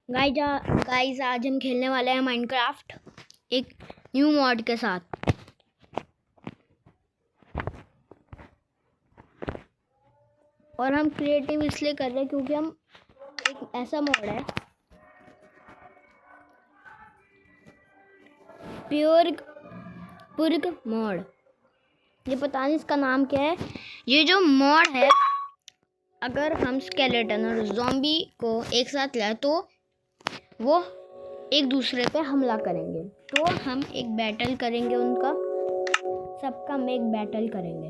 Guys आज हम खेलने वाले हैं माइनक्राफ्ट एक न्यू मॉड के साथ। और हम क्रिएटिव इसलिए कर रहे हैं क्योंकि हम एक ऐसा मॉड है पुर्ग मॉड। ये पता नहीं इसका नाम क्या है। ये जो मॉड है, अगर हम स्केलेटन और ज़ॉम्बी को एक साथ लाए तो वो एक दूसरे पे हमला करेंगे। तो हम एक बैटल करेंगे, उनका सबका हम एक बैटल करेंगे।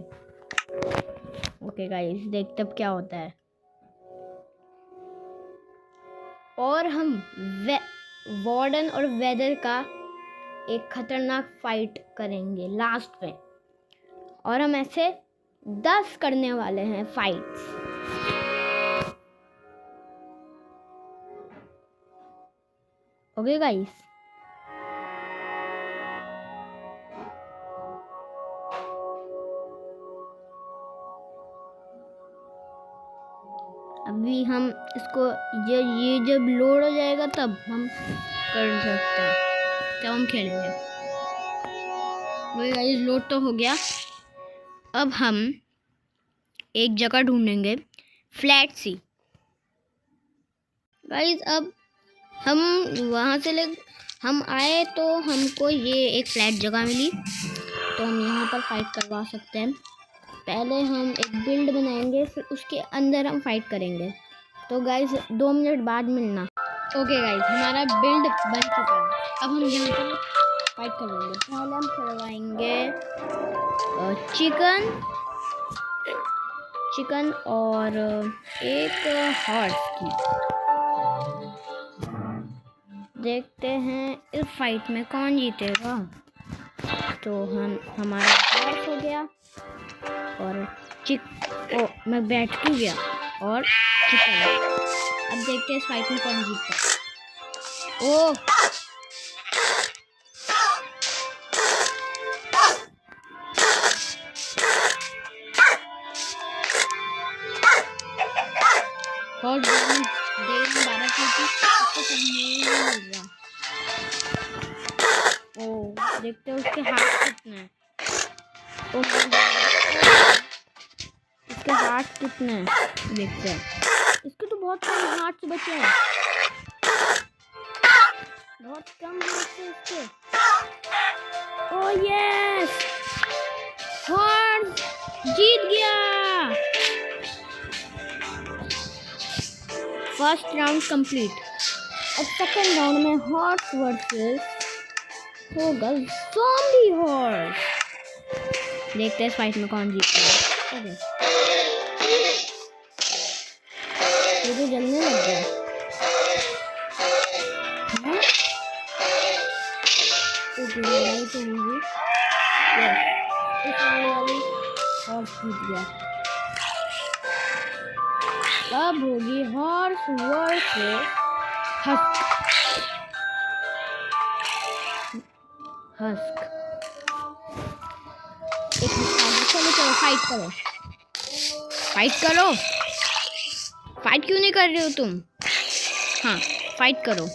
ओके गाइस, देखते अब क्या होता है। और हम वार्डन और वेदर का एक खतरनाक फाइट करेंगे लास्ट में। और हम ऐसे 10 करने वाले हैं फाइट्स। ओके गाइस, अभी हम इसको ये जब लोड हो जाएगा तब हम कर सकते हैं, तब हम खेलेंगे। वही गाइस, लोड तो हो गया। अब हम एक जगह ढूंढेंगे फ्लैट सी। गाइस अब हम वहाँ से हम आए तो हमको ये एक फ्लैट जगह मिली, तो हम यहाँ पर फाइट करवा सकते हैं। पहले हम एक बिल्ड बनाएंगे, फिर उसके अंदर हम फाइट करेंगे। तो गाइस 2 मिनट बाद मिलना। ओके गाइस, हमारा बिल्ड बन चुका है। अब हम यहाँ पर फाइट करेंगे। पहले हम करवाएंगे चिकन और एक हॉर्स की। देखते हैं इस फाइट में कौन जीतेगा। तो हमारा हॉर्स हो गया और मैं बैठ क्यों गया और चिकन। अब देखते हैं इस फाइट में कौन जीतता है। ओह हॉर्स देखने 12 ओह देखते हैं उसके हाथ कितने हैं। इसके हाथ कितने हैं देखते हैं। इसके तो बहुत कम हाथ बचे हैं, बहुत कम हाथ है इसके। ओह यस, हॉर्स जीत गया। First round complete. अब सेकंड राउंड में हॉर्स वर्सेस होगा ज़ॉम्बी हॉर्स। देखते हैं इस फाइट में कौन जीतता है। ये तो जलने लग गया। लड़ाई तो होगी। इस वाली हॉर्स जीत गया। अब होगी हॉर्स वर्सेस हस्क। चलो फाइट क्यों नहीं कर रहे हो तुम? हाँ फाइट करो।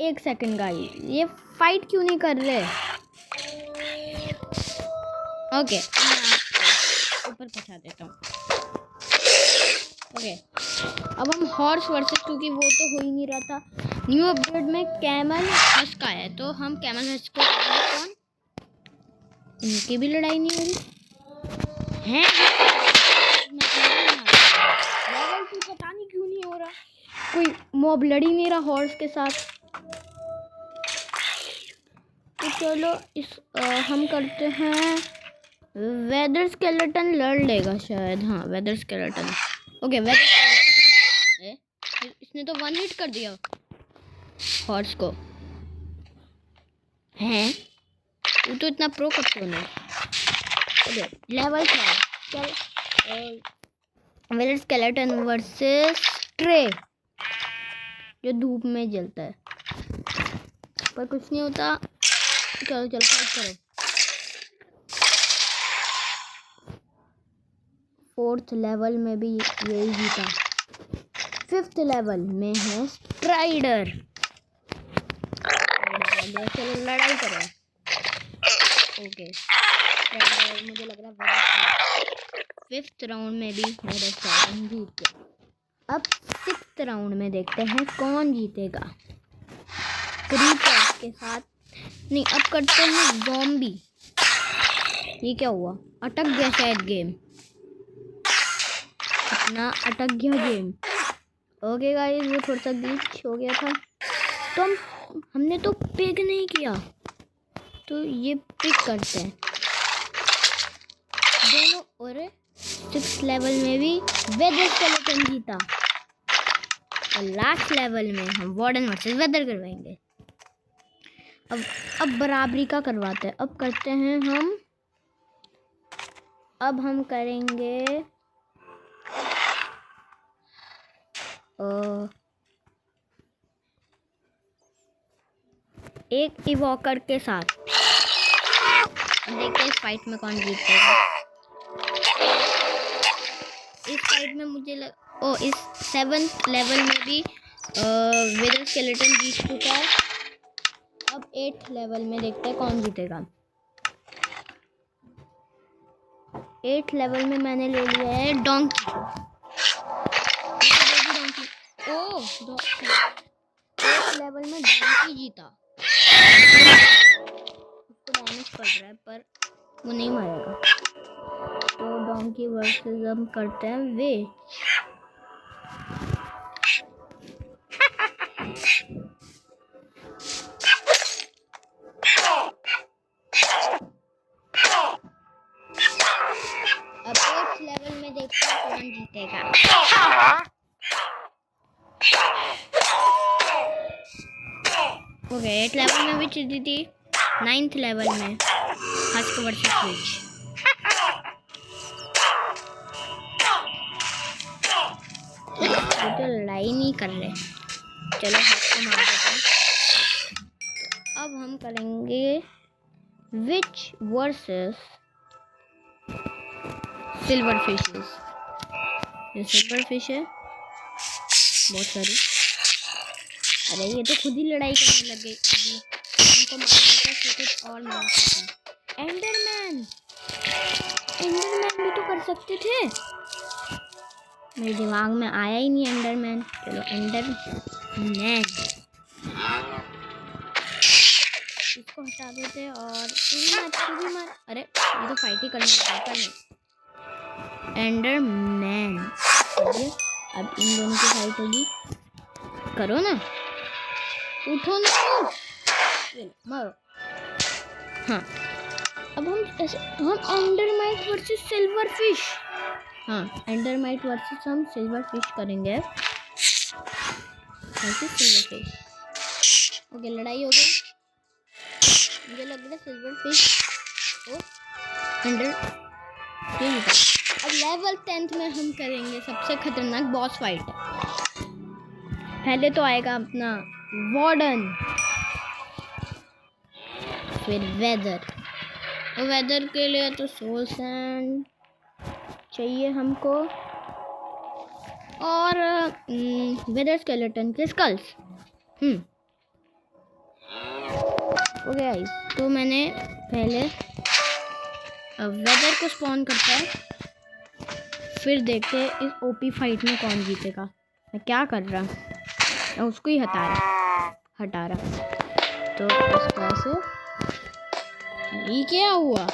एक सेकंड गाइस, ये फाइट क्यों नहीं कर रहे? ओके, ऊपर पहुंचा देता हूँ। ओके, अब हम हॉर्स वर्सेस, क्योंकि वो तो हो ही नहीं रहा था। न्यू अपडेट में कैमल हस्क आया है, तो हम कैमल हस्क को कौन, इनकी भी लड़ाई नहीं हो रही है। लेवल 2 पता नहीं क्यों नहीं हो रहा, कोई मॉब लड़ ही नहीं रहा हॉर्स के साथ। तो चलो हम करते हैं वेदर स्केलेटन लड़ लेगा शायद। हाँ वेदर स्केलेटन। ओके इसने तो 1 हिट कर दिया हॉर्स को। हैं वो तो इतना प्रो कब क्यों नहीं। ओके लेवल 5 चल। वेदर स्केलेटन वर्सेस ट्रे, जो धूप में जलता है पर कुछ नहीं होता। चलो फाइट करो। 4th लेवल में भी यही जीता। 5th लेवल में है स्ट्राइडर। चलो लड़ाई करें। ओके स्ट्राइडर मुझे लग रहा है 5th राउंड में भी मेरा स्ट्राइडर जीत गया। अब 6th राउंड में देखते हैं कौन जीतेगा। क्रीपर्स के साथ नहीं, अब करते हैं ज़ॉम्बी। ये क्या हुआ? अटक गया शायद गेम, अपना अटक गया गेम। ओके गाइस, वो थोड़ा सा ग्लिच हो गया था। तो हमने तो पिक नहीं किया, तो ये पिक करते हैं दोनों। और 6th लेवल में भी वेदर स्केलेटन जीता और लास्ट लेवल में हम वार्डन वर्सेस वेदर करवाएंगे। अब बराबरी का करवाते हैं। अब करते हैं हम करेंगे एक इवॉकर के साथ। देखते हैं इस फाइट में कौन जीतेगा। इस फाइट में मुझे इस 7th लेवल में भी वेदर स्केलेटन जीत चुका है। अब 8th लेवल में देखते हैं कौन जीतेगा। 8th लेवल में मैंने ले लिया है डोंकी। ओह 8th लेवल में डोंकी जीता। उसको डैमेज पड़ रहा है पर वो नहीं मरेगा। तो डोंकी वर्सेस हम करते हैं वे। अब 8th लेवल में देखते हैं कौन जीतेगा। ओके 8th लेवल में भी जीती थी। 9th लेवल में हस्क वर्सेस स्विच। तो लड़ाई नहीं कर रहे, चलो हस्क मार देते हैं। अब हम करेंगे विच वर्सेस सिल्वर फिशेस। ये सिल्वर फिश है बहुत सारी। अरे ये तो खुद ही लड़ाई करने लग गई। इनको मार देते हैं फिर कुछ और मार सकते हैं। एंडरमैन भी तो कर सकते थे, मेरे दिमाग में आया ही नहीं एंडरमैन। चलो एंडरमैन इसको हटा देते और तू भी मार। अरे ये तो फाइट ही करने लगा नहीं। एंडरमैन अब इन दोनों की फाइट होगी। करो ना, उठो ना, मारो। हाँ अब हम एंडरमाइट वर्सेस सिल्वर फिश। हाँ एंडरमाइट वर्सेस हम सिल्वर फिश करेंगे। Versus silver fish. ओके लड़ाई हो गई। मुझे लग रहा है सिल्वर फिश अब लेवल 10th में हम करेंगे सबसे खतरनाक बॉस फाइट। पहले तो आएगा अपना वार्डन, फिर वेदर। और वेदर के लिए तो सोल सैंड चाहिए हमको और वेदर स्केलेटन के स्कल्स। ओके गाइस, तो मैंने पहले वेदर को स्पॉन करता है, फिर देखते हैं इस ओपी फाइट में कौन जीतेगा। मैं क्या कर रहा, मैं उसको ही हटा रहा। तो इस तरह से ये क्या हुआ।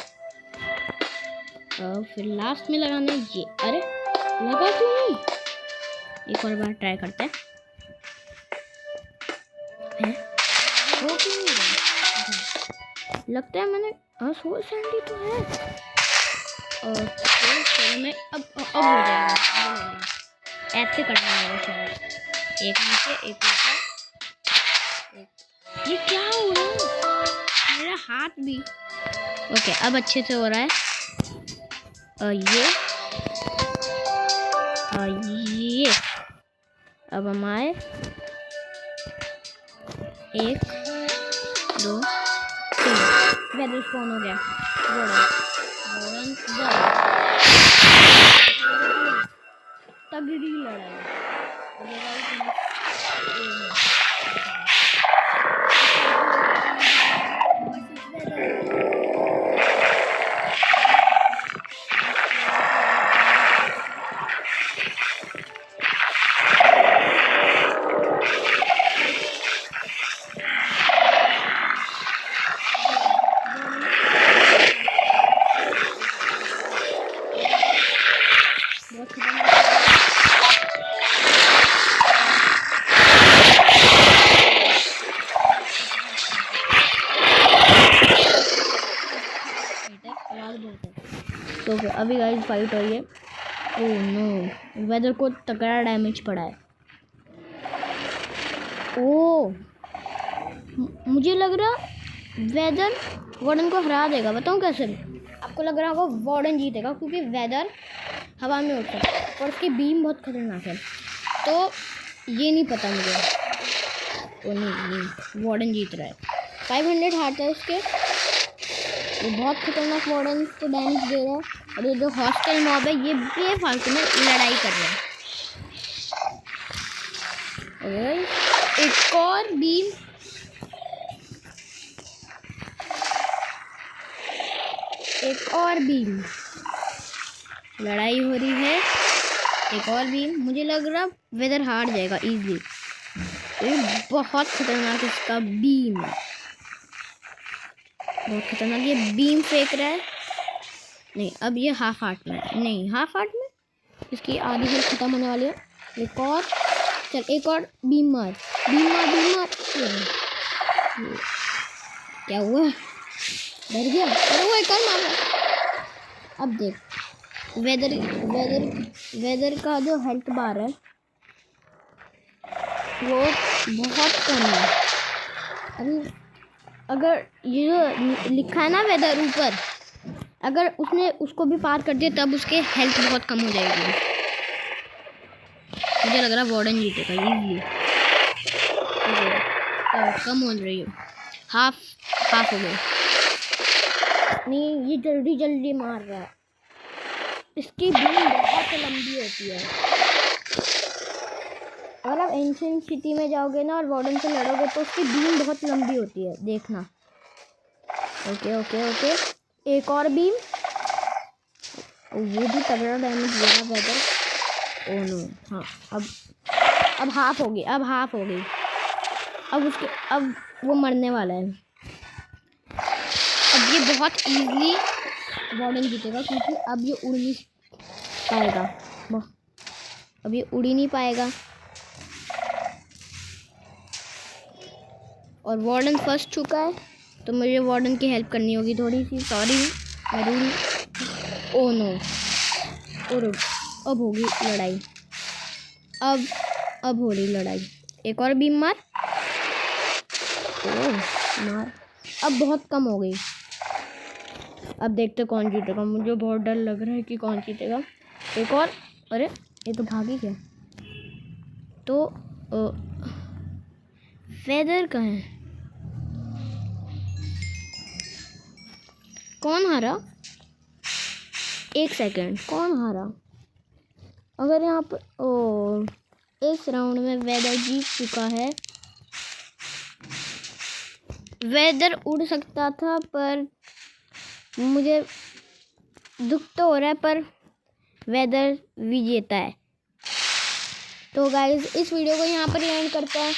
फिर लास्ट में लगाना ये। अरे लगा क्यों नहीं? एक और बार ट्राई करते हैं। वो क्यों नहीं रहा? लगता है मैंने सोल सैंडी तो है। और मैं अब हो जाएगा। ऐसे करना होगा शायद। एक नीचे एक ऊपर। ये क्या हो रहा है? मेरा हाथ भी। ओके अब अच्छे से हो रहा है। ये अब हम आए 1 2 3 वेदर स्पॉन हो गया। तगड़ी लड़ाई। अभी गाइस फाइट हुई है। ओह नो, वेदर को तगड़ा डैमेज पड़ा है। ओह मुझे लग रहा वेदर वार्डन को हरा देगा। बताऊँ कैसे? आपको लग रहा होगा वार्डन जीतेगा क्योंकि वेदर हवा में उड़ता है और उसकी बीम बहुत खतरनाक है। तो ये नहीं पता मुझे। ओ नहीं, वार्डन जीत रहा है। 500 हार्ट है उसके। ये बहुत खतरनाक वार्डन को डैमेज दे रहा है। और ये जो हॉस्टल मॉब है ये बेफालतू में लड़ाई कर रहा है। एक और बीम। एक और बीम। लड़ाई हो रही है। एक और बीम। मुझे लग रहा वेदर हार जाएगा इजीली। ये बहुत खतरनाक इसका बीम है। बहुत खतरनाक ये बीम फेंक रहा है। नहीं, अब ये हाफ हार्ट में है। नहीं, हाफ हार्ट में इसकी आधी हेल्थ खत्म होने वाली है। एक और। चल एक और बीम मार, बीम मार, बीम मार। क्या हुआ? डर गया? अरे वो एक और मार। अब देख वेदर का जो हेल्थ बार है वो बहुत कम है। अभी अगर ये जो लिखा है ना वेदर ऊपर, अगर उसने उसको भी पार कर दिया तब उसके हेल्थ बहुत कम हो जाएगी। मुझे लग रहा है वार्डन जीतेगा इजीली। कम हो रही है। हाफ हो गए। नहीं, ये जल्दी जल्दी मार रहा है। इसकी बीम बहुत लंबी होती है। अगर आप एंशिएंट सिटी में जाओगे ना और वार्डन से लड़ोगे तो उसकी बीम बहुत लंबी होती है, देखना। ओके ओके ओके, एक और बीम। वो भी तगड़ा डैमेज दे रहा वेदर। ओह नो, हाँ अब हाफ हो गई। अब वो मरने वाला है। अब ये बहुत इजीली वार्डन जीतेगा क्योंकि अब ये उड़ नहीं पाएगा। अब ये उड़ ही नहीं पाएगा। और वार्डन फंस चुका है तो मुझे वार्डन की हेल्प करनी होगी थोड़ी सी। सॉरी मैं रूल। ओह नो, और अब होगी लड़ाई। अब हो रही लड़ाई। एक और बीम मार। ओह मार। अब बहुत कम हो गई। अब देखते कौन जीतेगा। मुझे बहुत डर लग रहा है कि कौन जीतेगा। एक और। अरे ये तो भागी गया। तो वेदर कहाँ है? कौन हारा? एक सेकंड, कौन हारा? अगर यहाँ पर इस राउंड में वेदर जीत चुका है। वेदर उड़ सकता था पर मुझे दुख तो हो रहा है, पर वेदर विजेता है। तो गाइस इस वीडियो को यहाँ पर एंड करते हैं।